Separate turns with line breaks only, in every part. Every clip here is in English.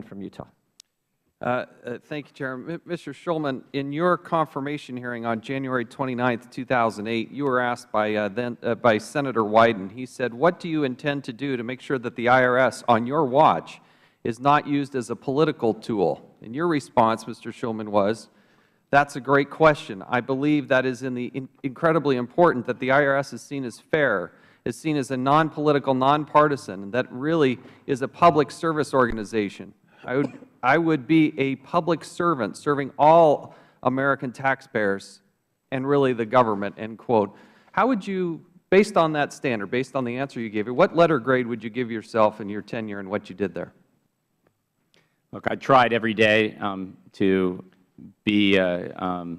from Utah.
Thank you, Chair. Mr. Shulman, in your confirmation hearing on January 29, 2008, you were asked by Senator Wyden. He said, "What do you intend to do to make sure that the IRS on your watch is not used as a political tool?" And your response, Mr. Shulman, was, "That's a great question. I believe that is incredibly important that the IRS is seen as fair, is seen as a non-political, nonpartisan, and that really is a public service organization. I would be a public servant serving all American taxpayers and really the government," end quote. How would you, based on that standard, based on the answer you gave, what letter grade would you give yourself in your tenure and what you did there?
Look, I tried every day to be a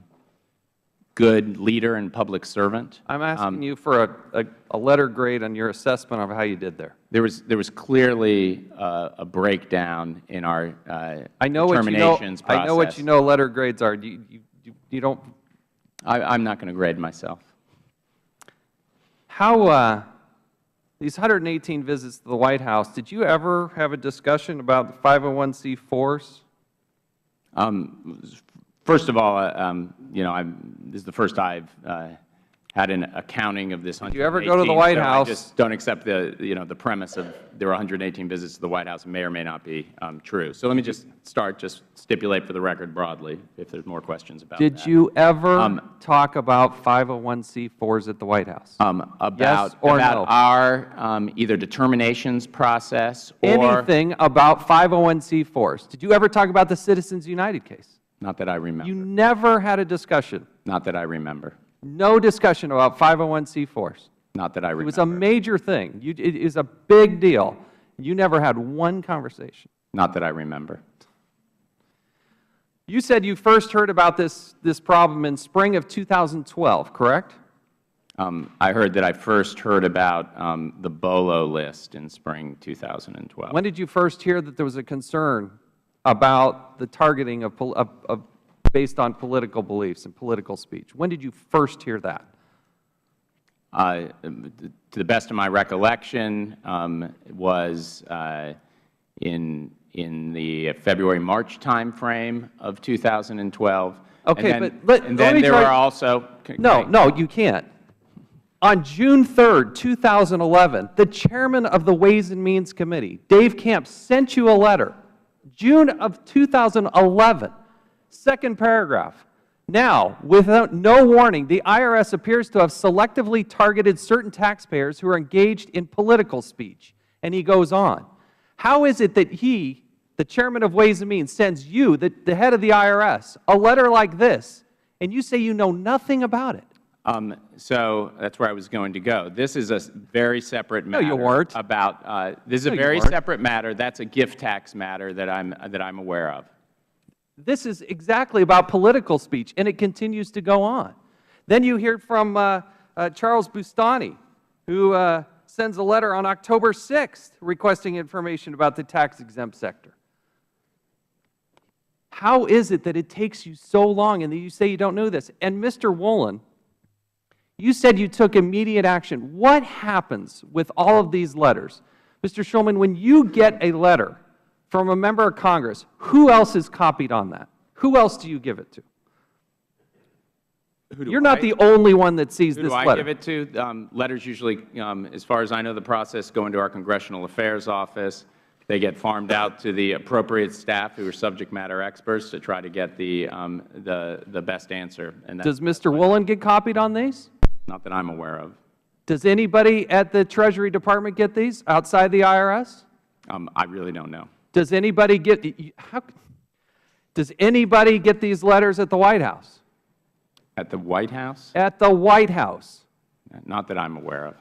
good leader and public servant.
I'm asking you for a letter grade on your assessment of how you did there.
There was clearly a breakdown in our determinations process.
I know what you know letter grades are. You don't.
I'm not going to grade myself.
How these 118 visits to the White House? Did you ever have a discussion about the 501c4s?
First of all, this is the first I've had an accounting of this 118.
Did you ever go to the White House?
I just don't accept the premise of there were 118 visits to the White House. It may or may not be true. So let me just stipulate for the record broadly, if there's more questions about that.
Did you ever talk about 501c4s at the White House? Yes or no?
Our either determinations process or
anything about 501c4s. Did you ever talk about the Citizens United case?
Not that I remember.
You never had a discussion?
Not that I remember.
No discussion about 501c4s?
Not that I remember.
It was a major thing. It is a big deal. You never had one conversation?
Not that I remember.
You said you first heard about this problem in spring of 2012, correct?
I heard that I first heard about the BOLO list in spring 2012.
When did you first hear that there was a concern about the targeting of based on political beliefs and political speech? When did you first hear that?
To the best of my recollection, was in the February-March timeframe of 2012.
Okay,
and then there were also
no, you can't. On June 3rd, 2011, the chairman of the Ways and Means Committee, Dave Camp, sent you a letter. June of 2011, second paragraph. Now, without no warning, the IRS appears to have selectively targeted certain taxpayers who are engaged in political speech. And he goes on. How is it that he, the chairman of Ways and Means, sends you, the head of the IRS, a letter like this, and you say you know nothing about it?
So that's where I was going to go. This is a very separate matter.
No, you weren't.
This is a very separate matter. That's a gift tax matter that I'm aware of.
This is exactly about political speech, and it continues to go on. Then you hear from Charles Bustani, who sends a letter on October 6th requesting information about the tax-exempt sector. How is it that it takes you so long and that you say you don't know this? And Mr. Wolin, you said you took immediate action. What happens with all of these letters? Mr. Shulman, when you get a letter from a member of Congress, who else is copied on that? Who else do you give it to? You're not the only one that sees this letter.
Who do I give it to? Letters usually, as far as I know the process, go into our Congressional Affairs Office. They get farmed out to the appropriate staff who are subject matter experts to try to get the best answer. And
does Mr. Wolin get copied on these?
Not that I'm aware of.
Does anybody at the Treasury Department get these outside the IRS?
I really don't know.
Does anybody get these letters at the White House?
At the White House?
At the White House.
Not that I'm aware of.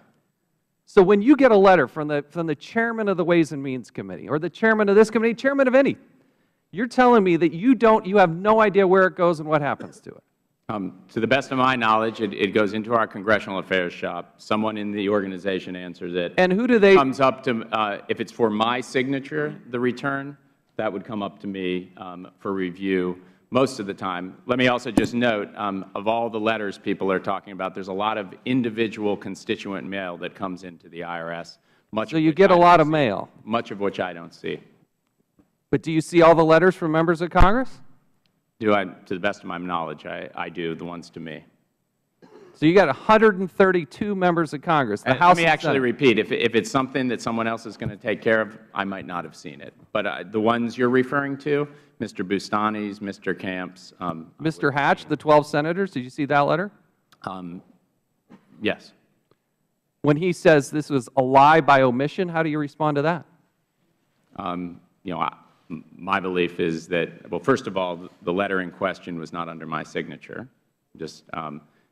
So when you get a letter from the chairman of the Ways and Means Committee or the chairman of this committee, chairman of any, you're telling me that you have no idea where it goes and what happens to it?
To the best of my knowledge, it goes into our Congressional Affairs shop. Someone in the organization answers it.
And who do they?
Comes up to, if it's for my signature, the return, that would come up to me for review most of the time. Let me also just note, of all the letters people are talking about, there's a lot of individual constituent mail that comes into the IRS.
So you get a lot of mail.
Much of which I don't see.
But do you see all the letters from members of Congress?
To the best of my knowledge, I do, the ones to me.
So you got 132 members of Congress. The House
Let me
and
actually
Senate.
repeat. If it's something that someone else is going to take care of, I might not have seen it. But the ones you're referring to, Mr. Bustani's, Mr. Camp's.
Mr. Hatch, the 12 senators, did you see that letter?
Yes.
When he says this was a lie by omission, how do you respond to that?
My belief is that, well, first of all, the letter in question was not under my signature.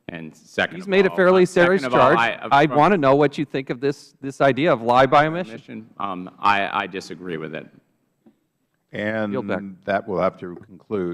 And second
He's
of
made
all,
a fairly
second
serious
of all,
charge. I want to know what you think of this idea of lie by omission.
I disagree with it.
Yield back.
And that will have to conclude.